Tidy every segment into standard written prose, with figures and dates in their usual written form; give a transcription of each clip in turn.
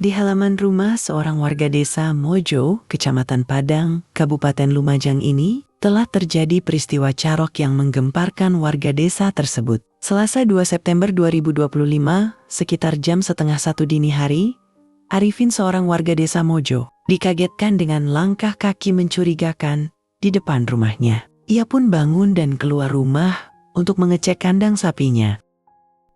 Di halaman rumah seorang warga desa Mojo, Kecamatan Padang, Kabupaten Lumajang ini, telah terjadi peristiwa carok yang menggemparkan warga desa tersebut. Selasa 2 September 2025, sekitar jam setengah 1 dini hari, Arifin seorang warga desa Mojo, dikagetkan dengan langkah kaki mencurigakan di depan rumahnya. Ia pun bangun dan keluar rumah untuk mengecek kandang sapinya.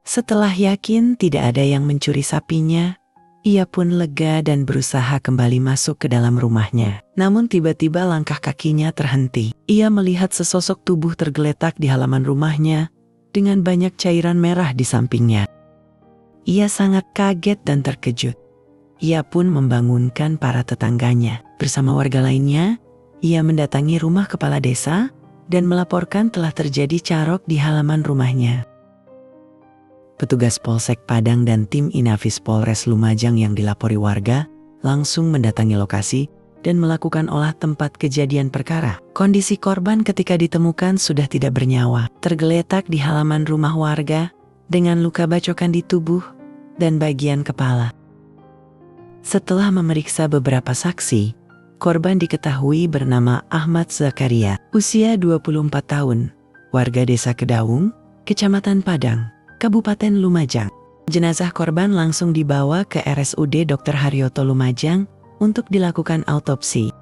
Setelah yakin tidak ada yang mencuri sapinya, ia pun lega dan berusaha kembali masuk ke dalam rumahnya. Namun tiba-tiba langkah kakinya terhenti. Ia melihat sesosok tubuh tergeletak di halaman rumahnya dengan banyak cairan merah di sampingnya. Ia sangat kaget dan terkejut. Ia pun membangunkan para tetangganya. Bersama warga lainnya, ia mendatangi rumah kepala desa dan melaporkan telah terjadi carok di halaman rumahnya. Petugas Polsek Padang dan tim Inafis Polres Lumajang yang dilapori warga langsung mendatangi lokasi dan melakukan olah tempat kejadian perkara. Kondisi korban ketika ditemukan sudah tidak bernyawa, tergeletak di halaman rumah warga dengan luka bacokan di tubuh dan bagian kepala. Setelah memeriksa beberapa saksi, korban diketahui bernama Ahmad Zakaria, usia 24 tahun, warga desa Kedaung, Kecamatan Padang, Kabupaten Lumajang. Jenazah korban langsung dibawa ke RSUD Dr. Haryoto Lumajang untuk dilakukan autopsi.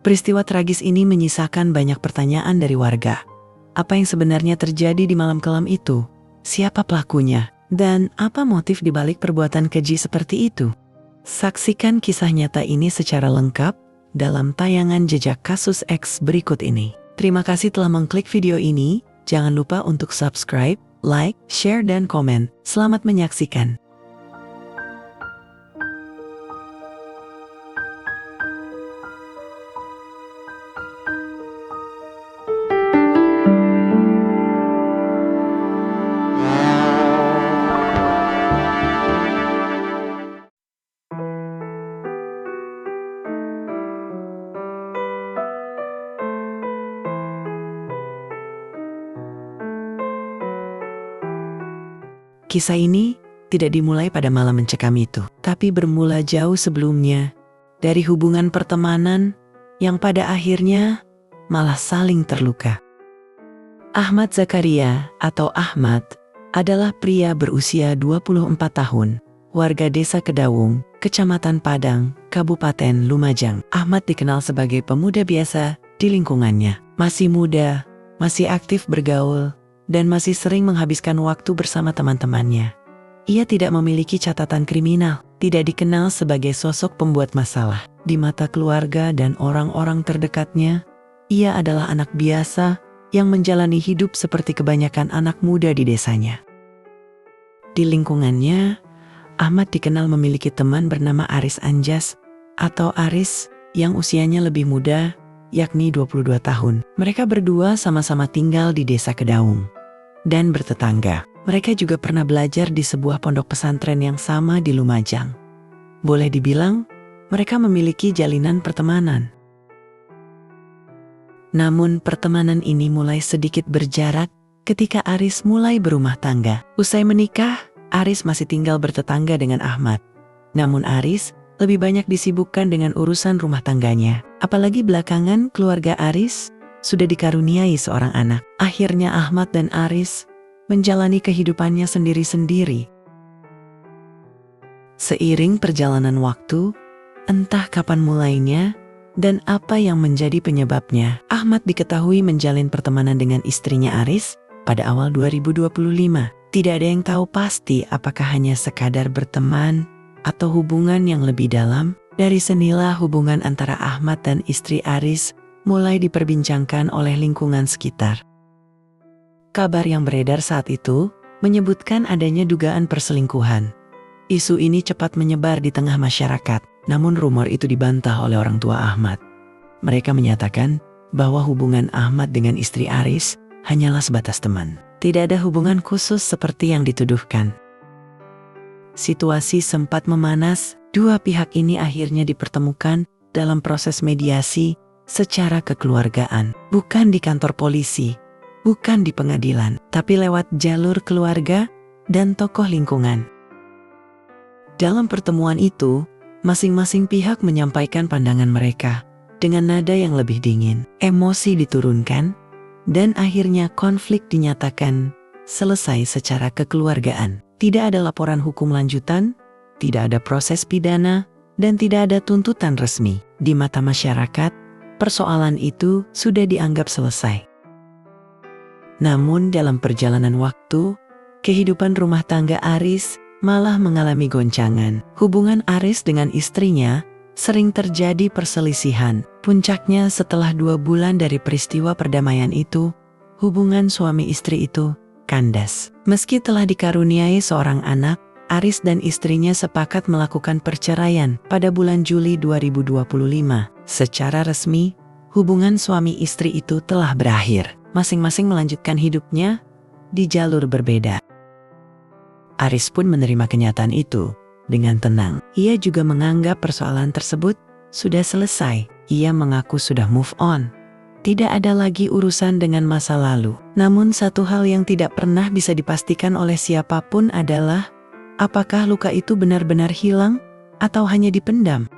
Peristiwa tragis ini menyisakan banyak pertanyaan dari warga. Apa yang sebenarnya terjadi di malam kelam itu? Siapa pelakunya? Dan apa motif dibalik perbuatan keji seperti itu? Saksikan kisah nyata ini secara lengkap dalam tayangan Jejak Kasus X berikut ini. Terima kasih telah mengklik video ini. Jangan lupa untuk subscribe, like, share, dan komen. Selamat menyaksikan. Kisah ini tidak dimulai pada malam mencekam itu, tapi bermula jauh sebelumnya dari hubungan pertemanan yang pada akhirnya malah saling terluka. Ahmad Zakaria atau Ahmad adalah pria berusia 24 tahun, warga desa Kedaung, Kecamatan Padang, Kabupaten Lumajang. Ahmad dikenal sebagai pemuda biasa di lingkungannya, masih muda, masih aktif bergaul, dan masih sering menghabiskan waktu bersama teman-temannya. Ia tidak memiliki catatan kriminal, tidak dikenal sebagai sosok pembuat masalah. Di mata keluarga dan orang-orang terdekatnya, ia adalah anak biasa yang menjalani hidup seperti kebanyakan anak muda di desanya. Di lingkungannya, Ahmad dikenal memiliki teman bernama Aris Anjas atau Aris yang usianya lebih muda, yakni 22 tahun. Mereka berdua sama-sama tinggal di desa Kedaung dan bertetangga. Mereka juga pernah belajar di sebuah pondok pesantren yang sama di Lumajang. Boleh dibilang, mereka memiliki jalinan pertemanan. Namun pertemanan ini mulai sedikit berjarak ketika Aris mulai berumah tangga. Usai menikah, Aris masih tinggal bertetangga dengan Ahmad. Namun Aris lebih banyak disibukkan dengan urusan rumah tangganya. Apalagi belakangan keluarga Aris sudah dikaruniai seorang anak. Akhirnya Ahmad dan Aris menjalani kehidupannya sendiri-sendiri. Seiring perjalanan waktu, entah kapan mulainya dan apa yang menjadi penyebabnya, Ahmad diketahui menjalin pertemanan dengan istrinya Aris pada awal 2025. Tidak ada yang tahu pasti apakah hanya sekadar berteman atau hubungan yang lebih dalam. Dari sinilah hubungan antara Ahmad dan istri Aris mulai diperbincangkan oleh lingkungan sekitar. Kabar yang beredar saat itu menyebutkan adanya dugaan perselingkuhan. Isu ini cepat menyebar di tengah masyarakat, namun rumor itu dibantah oleh orang tua Ahmad. Mereka menyatakan bahwa hubungan Ahmad dengan istri Aris hanyalah sebatas teman. Tidak ada hubungan khusus seperti yang dituduhkan. Situasi sempat memanas, dua pihak ini akhirnya dipertemukan dalam proses mediasi secara kekeluargaan, bukan di kantor polisi, bukan di pengadilan, tapi lewat jalur keluarga dan tokoh lingkungan. Dalam pertemuan itu, masing-masing pihak menyampaikan pandangan mereka dengan nada yang lebih dingin. Emosi diturunkan, dan akhirnya konflik dinyatakan selesai secara kekeluargaan. Tidak ada laporan hukum lanjutan, tidak ada proses pidana, dan tidak ada tuntutan resmi. Di mata masyarakat, persoalan itu sudah dianggap selesai. Namun dalam perjalanan waktu, kehidupan rumah tangga Aris malah mengalami goncangan. Hubungan Aris dengan istrinya sering terjadi perselisihan. Puncaknya setelah 2 bulan dari peristiwa perdamaian itu, hubungan suami istri itu kandas. Meski telah dikaruniai seorang anak, Aris dan istrinya sepakat melakukan perceraian pada bulan Juli 2025. Secara resmi, hubungan suami istri itu telah berakhir. Masing-masing melanjutkan hidupnya di jalur berbeda. Aris pun menerima kenyataan itu dengan tenang. Ia juga menganggap persoalan tersebut sudah selesai. Ia mengaku sudah move on. Tidak ada lagi urusan dengan masa lalu. Namun satu hal yang tidak pernah bisa dipastikan oleh siapapun adalah apakah luka itu benar-benar hilang atau hanya dipendam.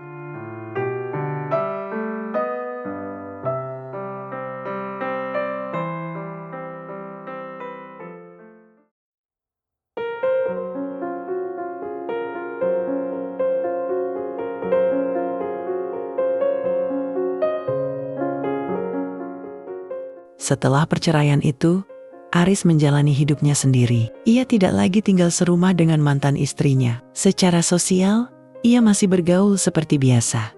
Setelah perceraian itu, Aris menjalani hidupnya sendiri. Ia tidak lagi tinggal serumah dengan mantan istrinya. Secara sosial, ia masih bergaul seperti biasa.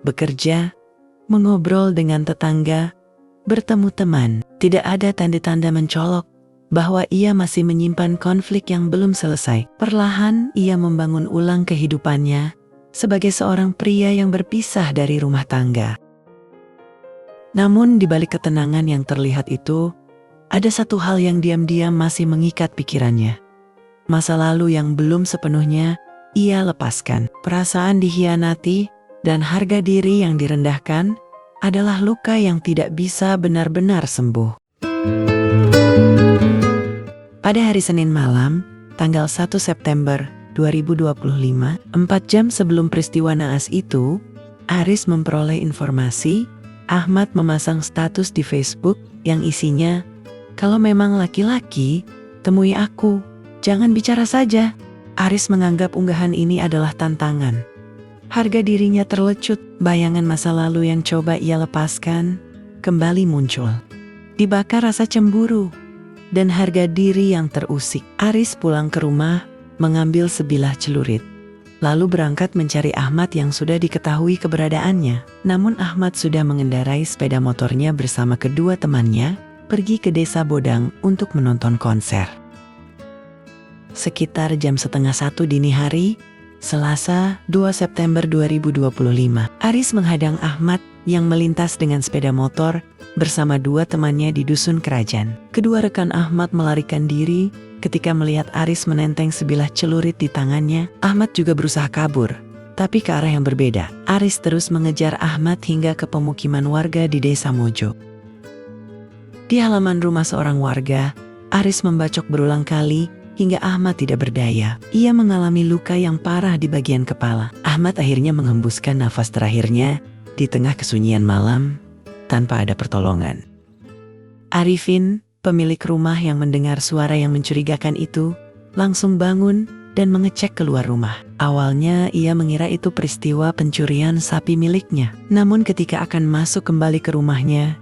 Bekerja, mengobrol dengan tetangga, bertemu teman. Tidak ada tanda-tanda mencolok bahwa ia masih menyimpan konflik yang belum selesai. Perlahan ia membangun ulang kehidupannya sebagai seorang pria yang berpisah dari rumah tangga. Namun di balik ketenangan yang terlihat itu, ada satu hal yang diam-diam masih mengikat pikirannya. Masa lalu yang belum sepenuhnya ia lepaskan. Perasaan dikhianati dan harga diri yang direndahkan adalah luka yang tidak bisa benar-benar sembuh. Pada hari Senin malam, tanggal 1 September 2025, 4 jam sebelum peristiwa naas itu, Aris memperoleh informasi Ahmad memasang status di Facebook yang isinya, "Kalau memang laki-laki, temui aku, jangan bicara saja." Aris menganggap unggahan ini adalah tantangan. Harga dirinya terlecut, bayangan masa lalu yang coba ia lepaskan kembali muncul. Dibakar rasa cemburu dan harga diri yang terusik. Aris pulang ke rumah, mengambil sebilah celurit, lalu berangkat mencari Ahmad yang sudah diketahui keberadaannya. Namun Ahmad sudah mengendarai sepeda motornya bersama kedua temannya pergi ke desa Bodang untuk menonton konser. Sekitar jam 12:30 dini hari, Selasa 2 September 2025, Aris menghadang Ahmad yang melintas dengan sepeda motor bersama 2 temannya di Dusun Kerajaan. Kedua rekan Ahmad melarikan diri ketika melihat Aris menenteng sebilah celurit di tangannya. Ahmad juga berusaha kabur, tapi ke arah yang berbeda. Aris terus mengejar Ahmad hingga ke pemukiman warga di Desa Mojo. Di halaman rumah seorang warga, Aris membacok berulang kali hingga Ahmad tidak berdaya. Ia mengalami luka yang parah di bagian kepala. Ahmad akhirnya menghembuskan nafas terakhirnya di tengah kesunyian malam tanpa ada pertolongan. Arifin, pemilik rumah yang mendengar suara yang mencurigakan itu, langsung bangun dan mengecek keluar rumah. Awalnya ia mengira itu peristiwa pencurian sapi miliknya. Namun ketika akan masuk kembali ke rumahnya,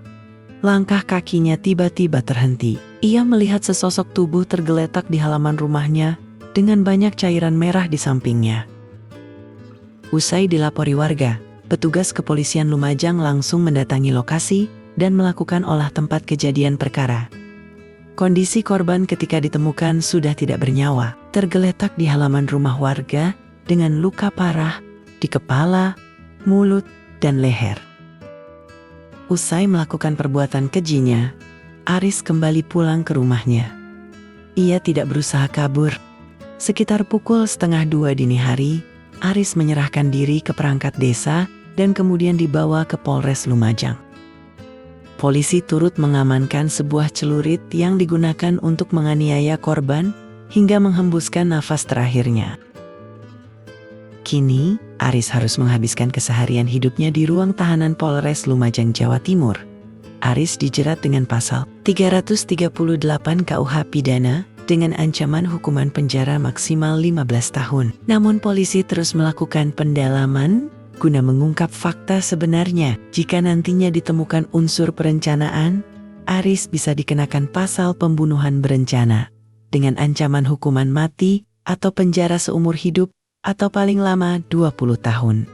langkah kakinya tiba-tiba terhenti. Ia melihat sesosok tubuh tergeletak di halaman rumahnya dengan banyak cairan merah di sampingnya. Usai dilapori warga, petugas kepolisian Lumajang langsung mendatangi lokasi dan melakukan olah tempat kejadian perkara. Kondisi korban ketika ditemukan sudah tidak bernyawa, tergeletak di halaman rumah warga dengan luka parah di kepala, mulut, dan leher. Usai melakukan perbuatan kejinya, Aris kembali pulang ke rumahnya. Ia tidak berusaha kabur. Sekitar pukul 1:30 dini hari, Aris menyerahkan diri ke perangkat desa dan kemudian dibawa ke Polres Lumajang. Polisi turut mengamankan sebuah celurit yang digunakan untuk menganiaya korban hingga menghembuskan nafas terakhirnya. Kini, Aris harus menghabiskan keseharian hidupnya di ruang tahanan Polres Lumajang, Jawa Timur. Aris dijerat dengan pasal 338 KUH Pidana dengan ancaman hukuman penjara maksimal 15 tahun. Namun polisi terus melakukan pendalaman guna mengungkap fakta sebenarnya. Jika nantinya ditemukan unsur perencanaan, Aris bisa dikenakan pasal pembunuhan berencana dengan ancaman hukuman mati atau penjara seumur hidup atau paling lama 20 tahun.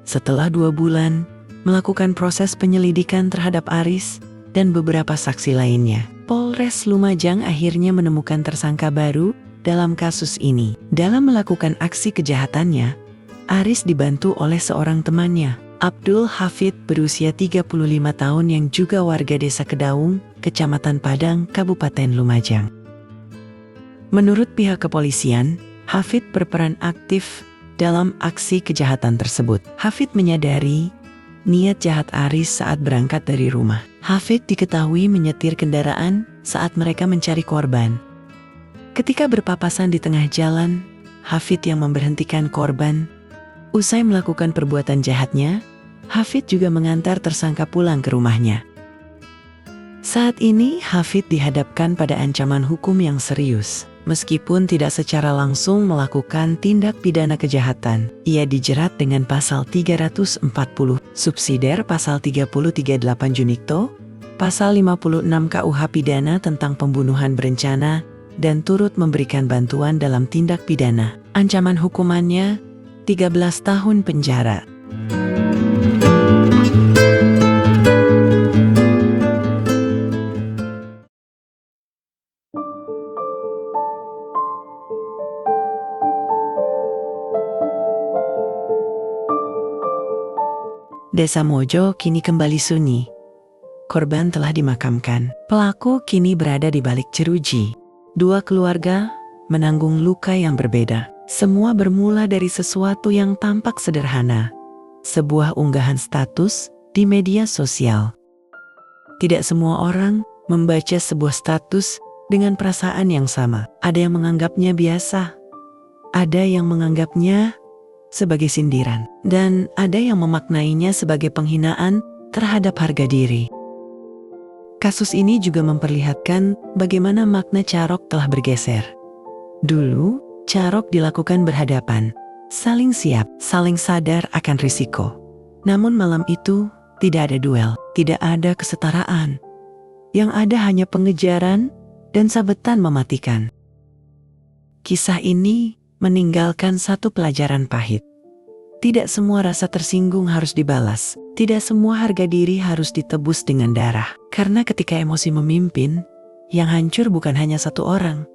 Setelah 2 bulan melakukan proses penyelidikan terhadap Aris dan beberapa saksi lainnya, Polres Lumajang akhirnya menemukan tersangka baru dalam kasus ini. Dalam melakukan aksi kejahatannya, Aris dibantu oleh seorang temannya, Abdul Hafid berusia 35 tahun yang juga warga desa Kedaung, Kecamatan Padang, Kabupaten Lumajang. Menurut pihak kepolisian, Hafid berperan aktif dalam aksi kejahatan tersebut. Hafid menyadari niat jahat Aris saat berangkat dari rumah. Hafid diketahui menyetir kendaraan saat mereka mencari korban. Ketika berpapasan di tengah jalan, Hafid yang memberhentikan korban. Usai melakukan perbuatan jahatnya, Hafid juga mengantar tersangka pulang ke rumahnya. Saat ini Hafid dihadapkan pada ancaman hukum yang serius. Meskipun tidak secara langsung melakukan tindak pidana kejahatan, ia dijerat dengan pasal 340, subsidiar pasal 338 Junito, pasal 56 KUH Pidana tentang pembunuhan berencana, dan turut memberikan bantuan dalam tindak pidana. Ancaman hukumannya 13 tahun penjara. Desa Mojo kini kembali sunyi. Korban telah dimakamkan. Pelaku kini berada di balik jeruji. 2 keluarga menanggung luka yang berbeda. Semua bermula dari sesuatu yang tampak sederhana. Sebuah unggahan status di media sosial. Tidak semua orang membaca sebuah status dengan perasaan yang sama. Ada yang menganggapnya biasa. Ada yang menganggapnya sebagai sindiran, dan ada yang memaknainya sebagai penghinaan terhadap harga diri. Kasus ini juga memperlihatkan bagaimana makna carok telah bergeser. Dulu, carok dilakukan berhadapan, saling siap, saling sadar akan risiko. Namun malam itu tidak ada duel, tidak ada kesetaraan. Yang ada hanya pengejaran dan sabetan mematikan. Kisah ini meninggalkan satu pelajaran pahit. Tidak semua rasa tersinggung harus dibalas. Tidak semua harga diri harus ditebus dengan darah. Karena ketika emosi memimpin, yang hancur bukan hanya satu orang,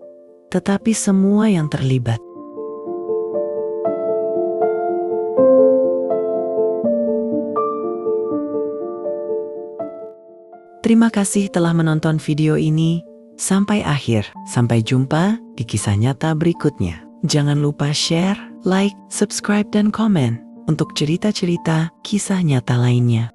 tetapi semua yang terlibat. Terima kasih telah menonton video ini sampai akhir. Sampai jumpa di kisah nyata berikutnya. Jangan lupa share, like, subscribe, dan komen untuk cerita-cerita kisah nyata lainnya.